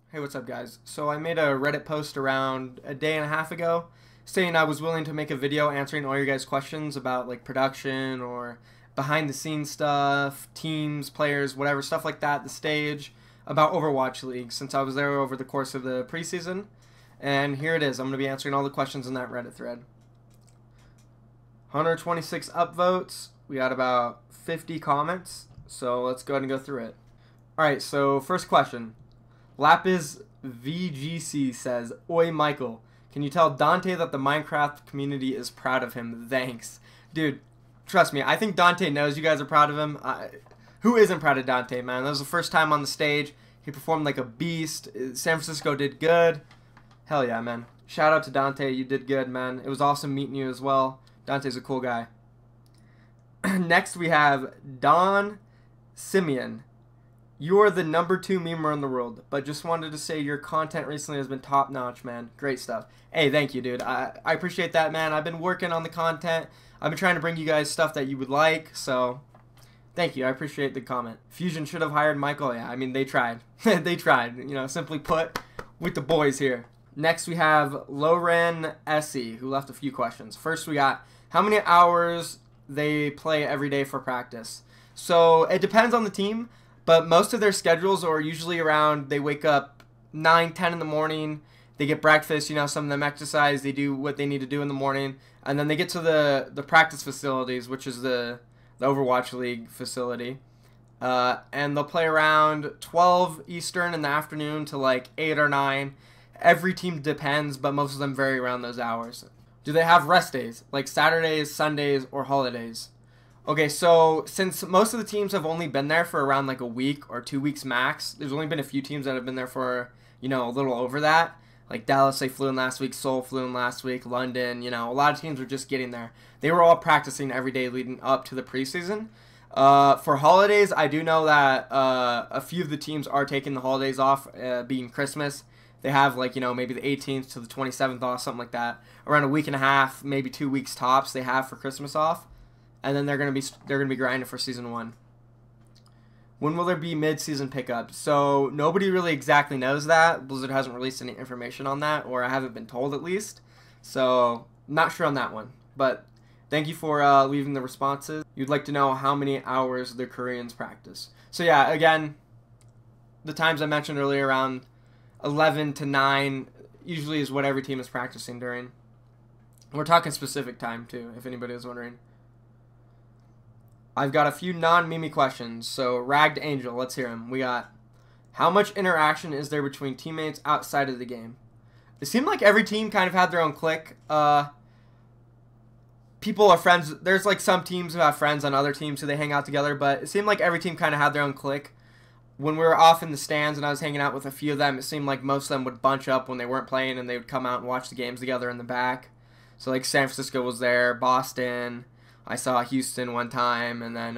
Hey, what's up, guys? So I made a Reddit post around a day and a half ago saying I was willing to make a video answering all your guys' questions about like production or behind the scenes stuff, teams, players, whatever, stuff like that, the stage, about Overwatch League since I was there over the course of the preseason. And here it is. I'm going to be answering all the questions in that Reddit thread. 126 upvotes. We got about 50 comments. So let's go ahead and go through it. Alright, so first question. Lapis VGC says, "Oi, Michael, can you tell Dante that the Minecraft community is proud of him? Thanks." Dude, trust me, I think Dante knows you guys are proud of him. Who isn't proud of Dante, man? That was the first time on the stage. He performed like a beast. San Francisco did good. Hell yeah, man. Shout out to Dante. You did good, man. It was awesome meeting you as well. Dante's a cool guy. Next, we have Don Simeon. "You're the #2 memer in the world, but just wanted to say your content recently has been top notch, man. Great stuff." Hey, thank you, dude. I appreciate that, man. I've been working on the content. I've been trying to bring you guys stuff that you would like, so thank you. I appreciate the comment. Fusion should have hired Michael. Yeah, I mean, they tried. They tried, you know, simply put, with the boys here. Next, we have Loren Essie, who left a few questions. First, we got how many hours they play every day for practice. So it depends on the team. But most of their schedules are usually around, they wake up 9, 10 in the morning, they get breakfast, you know, some of them exercise, they do what they need to do in the morning, and then they get to the practice facilities, which is the Overwatch League facility, and they'll play around 12 Eastern in the afternoon to like 8 or 9. Every team depends, but most of them vary around those hours. Do they have rest days, like Saturdays, Sundays, or holidays? Okay, so since most of the teams have only been there for around like a week or 2 weeks max, there's only been a few teams that have been there for, you know, a little over that. Like Dallas, they flew in last week, Seoul flew in last week, London, you know, a lot of teams are just getting there. They were all practicing every day leading up to the preseason. For holidays, I do know that a few of the teams are taking the holidays off, being Christmas. They have like, you know, maybe the 18th to the 27th off, something like that. Around a week and a half, maybe 2 weeks tops they have for Christmas off. And then they're gonna be grinding for season 1. When will there be mid-season pickups? So nobody really exactly knows that. Blizzard hasn't released any information on that, or I haven't been told at least. So not sure on that one. But thank you for leaving the responses. You'd like to know how many hours the Koreans practice. So yeah, again, the times I mentioned earlier, around 11 to 9 usually is what every team is practicing during. We're talking specific time too, if anybody was wondering. I've got a few non-meme questions. So, Ragged Angel, let's hear him. We got, how much interaction is there between teammates outside of the game? It seemed like every team kind of had their own clique. People are friends. There's like some teams who have friends on other teams who they hang out together, but it seemed like every team kind of had their own clique. When we were off in the stands and I was hanging out with a few of them, it seemed like most of them would bunch up when they weren't playing and they would come out and watch the games together in the back. So, like, San Francisco was there, Boston, I saw Houston one time, and then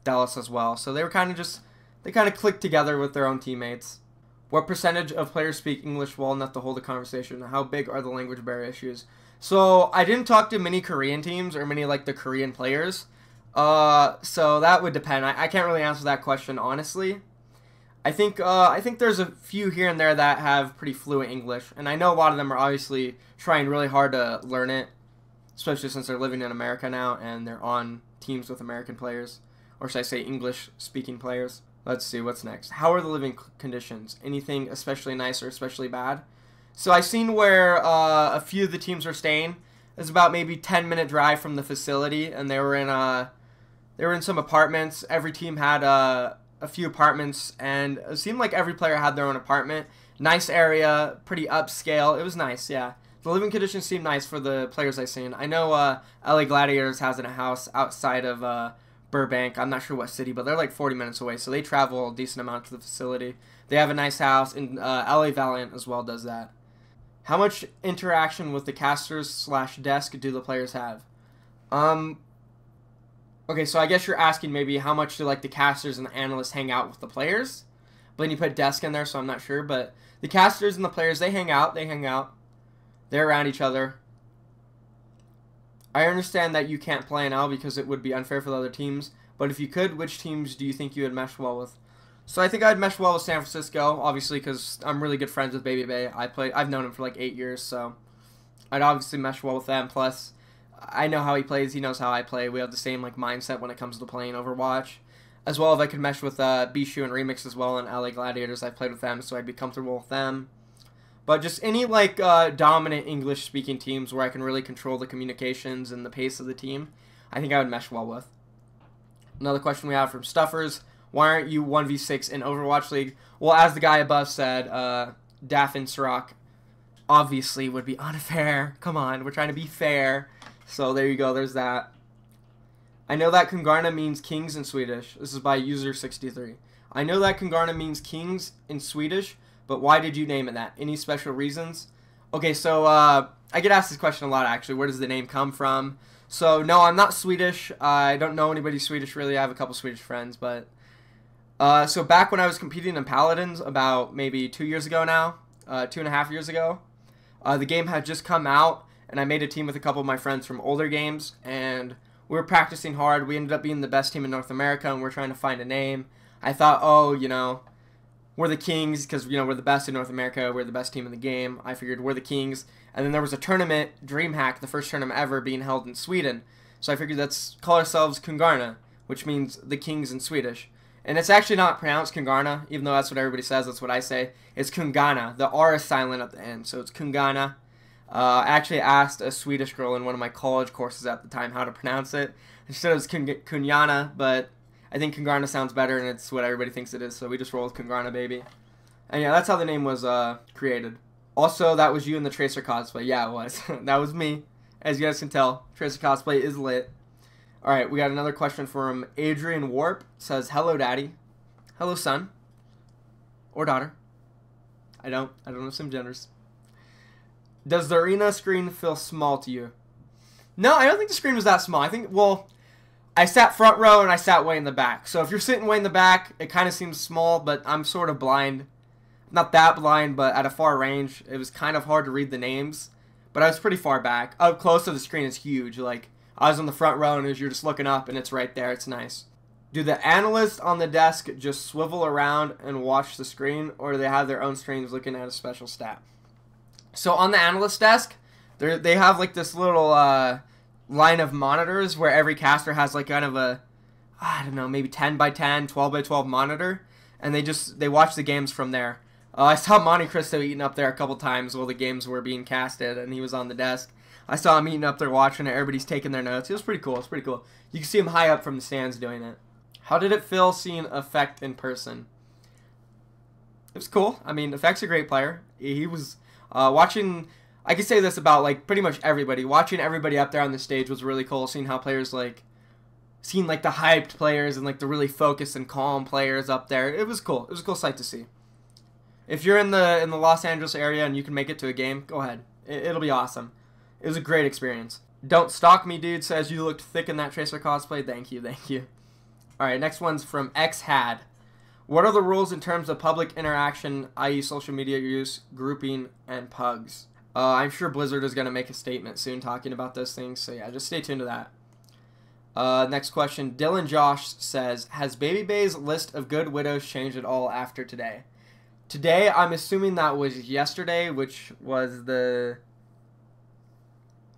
Dallas as well. So they were kind of they kind of clicked together with their own teammates. What percentage of players speak English well enough to hold a conversation? How big are the language barrier issues? So I didn't talk to many Korean teams or many like the Korean players. So that would depend. I can't really answer that question honestly. I think there's a few here and there that have pretty fluent English, and I know a lot of them are obviously trying really hard to learn it. Especially since they're living in America now and they're on teams with American players. Or should I say English-speaking players. Let's see, what's next? How are the living conditions? Anything especially nice or especially bad? So I've seen where a few of the teams were staying. It's about maybe 10-minute drive from the facility. And they were in some apartments. Every team had a few apartments. And it seemed like every player had their own apartment. Nice area, pretty upscale. It was nice, yeah. The living conditions seem nice for the players I've seen. I know LA Gladiators has a house outside of Burbank. I'm not sure what city, but they're like 40 minutes away, so they travel a decent amount to the facility. They have a nice house, and LA Valiant as well does that. How much interaction with the casters/desk do the players have? Okay, so I guess you're asking maybe how much do like the casters and the analysts hang out with the players? But then you put desk in there, so I'm not sure. But the casters and the players, they hang out. They're around each other. I understand that you can't play now because it would be unfair for the other teams, but if you could, which teams do you think you would mesh well with? So I think I'd mesh well with San Francisco, obviously, because I'm really good friends with Baby Bay. I've known him for like 8 years, so I'd obviously mesh well with them. Plus, I know how he plays. He knows how I play. We have the same like mindset when it comes to playing Overwatch. As well as I could mesh with Bishu and Remix as well, and LA Gladiators. I've played with them, so I'd be comfortable with them. But just any like dominant English-speaking teams where I can really control the communications and the pace of the team, I think I would mesh well with. Another question we have from Stuffers: why aren't you 1v6 in Overwatch League? Well, as the guy above said, Daffin Sirach obviously would be unfair. Come on, we're trying to be fair. So there you go, there's that. I know that Kungarna means kings in Swedish. This is by user63. I know that Kungarna means kings in Swedish, but why did you name it that? Any special reasons? Okay, so I get asked this question a lot, actually. Where does the name come from? So, no, I'm not Swedish. I don't know anybody Swedish, really. I have a couple Swedish friends, but... so back when I was competing in Paladins, about maybe 2 years ago now, 2.5 years ago, the game had just come out, and I made a team with a couple of my friends from older games, and we were practicing hard. We ended up being the best team in North America, and we're trying to find a name. I thought, oh, you know, we're the Kings because, you know, we're the best in North America. We're the best team in the game. I figured we're the Kings. And then there was a tournament, DreamHack, the first tournament ever, being held in Sweden. So I figured let's call ourselves Kungarna, which means the Kings in Swedish. And it's actually not pronounced Kungarna, even though that's what everybody says. That's what I say. It's Kungana. The R is silent at the end, so it's Kungana. I actually asked a Swedish girl in one of my college courses at the time how to pronounce it. She said it was Kunyana, but I think Kungarna sounds better, and it's what everybody thinks it is, so we just roll with Kungarna, baby. And yeah, that's how the name was created. Also, that was you in the Tracer cosplay. Yeah, it was. That was me. As you guys can tell, Tracer cosplay is lit. Alright, we got another question from Adrian Warp. It says, hello, daddy. Hello, son. Or daughter. I don't assume genders. Does the arena screen feel small to you? No, I don't think the screen was that small. I think, well, I sat front row and I sat way in the back. So if you're sitting way in the back, it kind of seems small, but I'm sort of blind. Not that blind, but at a far range. It was kind of hard to read the names, but I was pretty far back. Up close to the screen is huge. Like, I was on the front row and as you're just looking up and it's right there. It's nice. Do the analysts on the desk just swivel around and watch the screen, or do they have their own screens looking at a special stat? So on the analyst desk, they have like this little line of monitors where every caster has like kind of a, I don't know, maybe 10 by 10, 12 by 12 monitor, and they watch the games from there. I saw Monte Cristo eating up there a couple times while the games were being casted, and he was on the desk. I saw him eating up there watching it. Everybody's taking their notes. It was pretty cool. It's pretty cool. You can see him high up from the stands doing it. How did it feel seeing Effect in person? It was cool. I mean, Effect's a great player. He was watching. I could say this about like pretty much everybody. Watching everybody up there on the stage was really cool. Seeing how players seeing like the hyped players and like the really focused and calm players up there. It was cool. It was a cool sight to see. If you're in the Los Angeles area and you can make it to a game, go ahead. It'll be awesome. It was a great experience. Don't stalk me, dude. Says you looked thick in that Tracer cosplay. Thank you, thank you. All right, next one's from XHAD. What are the rules in terms of public interaction, i.e. social media use, grouping, and pugs? I'm sure Blizzard is going to make a statement soon talking about those things, so yeah, just stay tuned to that. Next question. Dylan Josh says, has Baby Bay's list of good widows changed at all after today? Today, I'm assuming that was yesterday, which was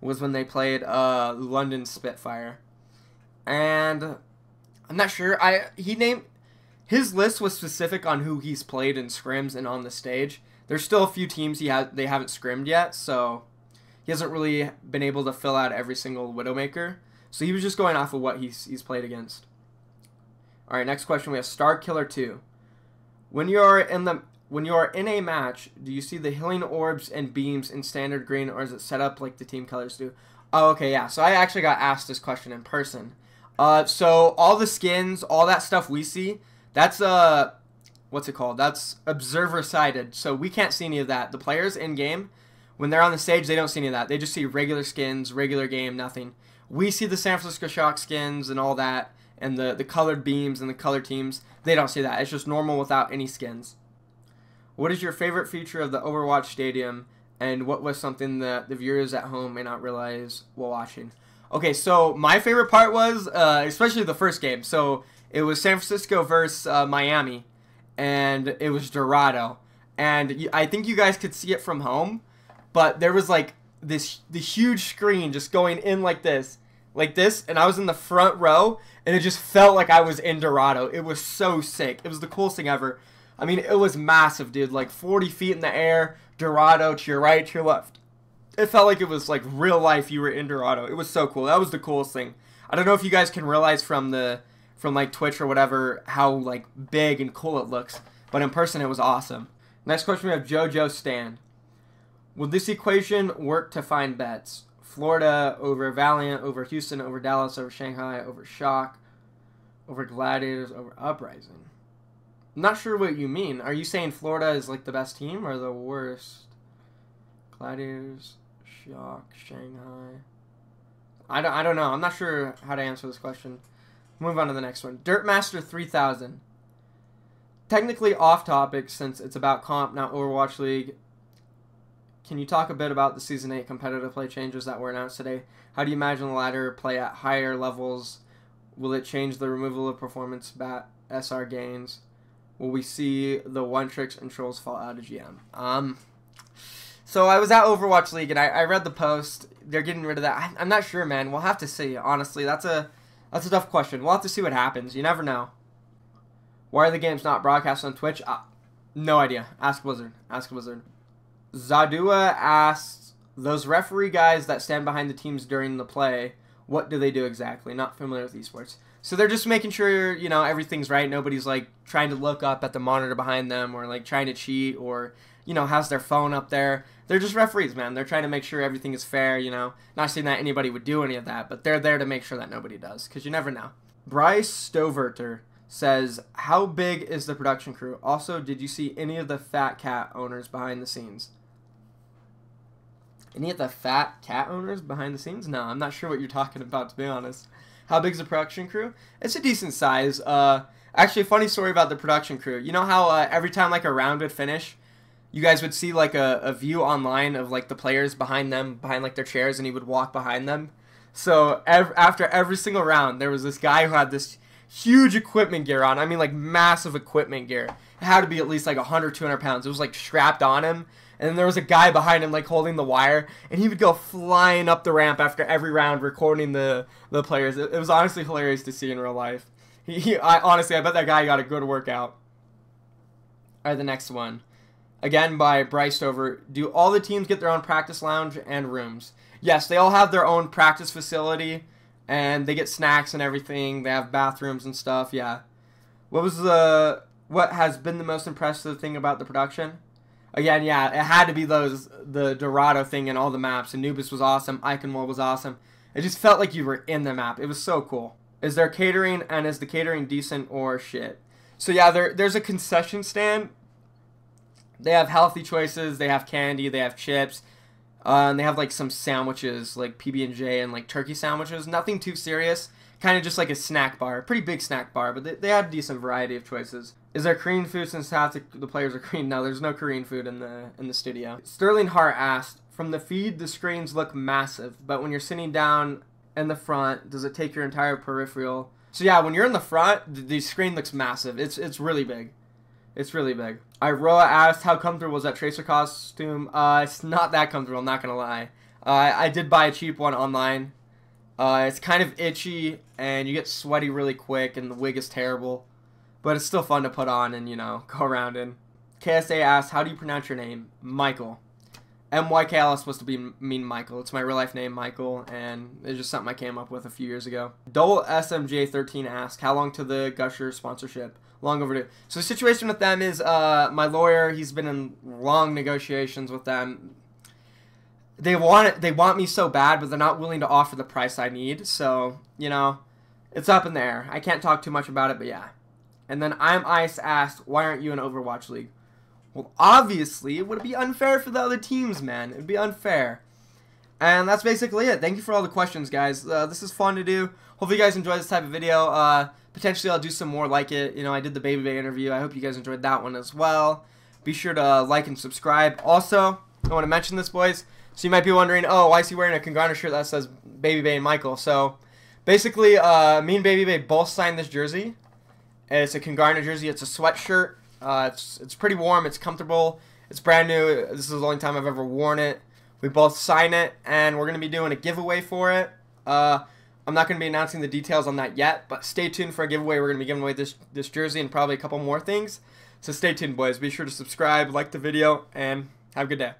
when they played London Spitfire. And I'm not sure. His list was specific on who he's played in scrims and on the stage. There's still a few teams they haven't scrimmed yet, so he hasn't really been able to fill out every single Widowmaker. So he was just going off of what he's played against. All right, next question. We have Star Killer 2. When you are in a match, do you see the healing orbs and beams in standard green, or is it set up like the team colors do? Oh, okay, yeah. So I actually got asked this question in person. So all the skins, all that stuff we see, that's what's it called? That's observer sided. So we can't see any of that. The players in game, when they're on the stage, they don't see any of that. They just see regular skins, regular game, nothing. We see the San Francisco Shock skins and all that, and the colored beams and the color teams. They don't see that. It's just normal without any skins. What is your favorite feature of the Overwatch Stadium, and what was something that the viewers at home may not realize while watching? Okay, so my favorite part was, especially the first game. So it was San Francisco versus Miami, and it was Dorado. And I think you guys could see it from home, but there was like the huge screen just going in like this, and I was in the front row, and it just felt like I was in Dorado. It was so sick. It was the coolest thing ever. I mean, it was massive, dude. Like 40 feet in the air, Dorado to your right, to your left. It felt like it was like real life. You were in Dorado. It was so cool. That was the coolest thing. I don't know if you guys can realize from like Twitch or whatever how like big and cool it looks, but in person it was awesome. Next question, we have JoJo Stan. Will this equation work to find bets? Florida over Valiant, over Houston, over Dallas, over Shanghai, over Shock, over Gladiators, over Uprising. I'm not sure what you mean. Are you saying Florida is like the best team or the worst? Gladiators, Shock, Shanghai. I don't know. I'm not sure how to answer this question. Move on to the next one. Dirtmaster 3000. Technically off topic since it's about comp, not Overwatch League. Can you talk a bit about the Season 8 competitive play changes that were announced today? How do you imagine the ladder play at higher levels? Will it change the removal of performance bat SR gains? Will we see the one tricks and trolls fall out of GM? So I was at Overwatch League and I read the post. They're getting rid of that. I'm not sure, man. We'll have to see. Honestly, that's a tough question. We'll have to see what happens. You never know. Why are the games not broadcast on Twitch? No idea. Ask Blizzard. Ask Blizzard. Zadua asks, those referee guys that stand behind the teams during the play, what do they do exactly? Not familiar with esports. So they're just making sure, you know, everything's right. Nobody's like trying to look up at the monitor behind them or like trying to cheat or, you know, has their phone up there. They're just referees, man. They're trying to make sure everything is fair, you know. Not saying that anybody would do any of that, but they're there to make sure that nobody does, because you never know. Bryce Stoverter says, how big is the production crew? Also, did you see any of the Fat Cat owners behind the scenes? Any of the Fat Cat owners behind the scenes? No, I'm not sure what you're talking about, to be honest. How big is the production crew? It's a decent size. Actually, a funny story about the production crew. You know how every time like a round would finish, you guys would see like a view online of like the players behind them, behind like their chairs, and he would walk behind them. So after every single round, there was this guy who had this huge equipment gear on. I mean, like massive equipment gear. It had to be at least like 100, 200 pounds. It was like strapped on him. And then there was a guy behind him like holding the wire. And he would go flying up the ramp after every round recording the players. It was honestly hilarious to see in real life. Honestly, I bet that guy got a good workout. All right, the next one. Again by Bryce Stover. Do all the teams get their own practice lounge and rooms? Yes, they all have their own practice facility. And they get snacks and everything. They have bathrooms and stuff. Yeah. What has been the most impressive thing about the production? Again, yeah, it had to be the Dorado thing and all the maps. Anubis was awesome. Iconwall was awesome. It just felt like you were in the map. It was so cool. Is there catering, and is the catering decent or shit? So yeah, there's a concession stand. They have healthy choices. They have candy. They have chips. And they have like some sandwiches, like PB&J and like turkey sandwiches. Nothing too serious. Kind of just like a snack bar. Pretty big snack bar, but they had a decent variety of choices. Is there Korean food since half the players are Korean? No, there's no Korean food in the studio. Sterling Hart asked, from the feed, the screens look massive, but when you're sitting down in the front, does it take your entire peripheral? So yeah, when you're in the front, the screen looks massive. It's really big. It's really big. Iroa asked, how comfortable was that Tracer costume? It's not that comfortable, I'm not going to lie. I did buy a cheap one online. It's kind of itchy, and you get sweaty really quick, and the wig is terrible. But it's still fun to put on and, you know, go around in. KSA asked, how do you pronounce your name? Michael. MYKL is supposed to mean Michael. It's my real life name, Michael, and it's just something I came up with a few years ago. Double SMJ13 asked, how long to the Gusher sponsorship? Long overdue. So the situation with them is my lawyer, he's been in long negotiations with them. They want me so bad, but they're not willing to offer the price I need. So, you know, it's up in the air. I can't talk too much about it, but yeah. And then I'm Ice asked, why aren't you in Overwatch League? Well, obviously, it would be unfair for the other teams, man. It would be unfair. And that's basically it. Thank you for all the questions, guys. This is fun to do. Hopefully you guys enjoy this type of video. Potentially I'll do some more like it. You know, I did the Baby Bay interview. I hope you guys enjoyed that one as well. Be sure to like and subscribe. Also, I want to mention this, boys. So you might be wondering, oh, why is he wearing a Congrana shirt that says Baby Bay and Michael? So basically, me and Baby Bay both signed this jersey. It's a Congarna jersey. It's a sweatshirt. It's pretty warm. It's comfortable. It's brand new. This is the only time I've ever worn it. We both sign it, and we're going to be doing a giveaway for it. I'm not going to be announcing the details on that yet, but stay tuned for a giveaway. We're going to be giving away this jersey and probably a couple more things. So stay tuned, boys. Be sure to subscribe, like the video, and have a good day.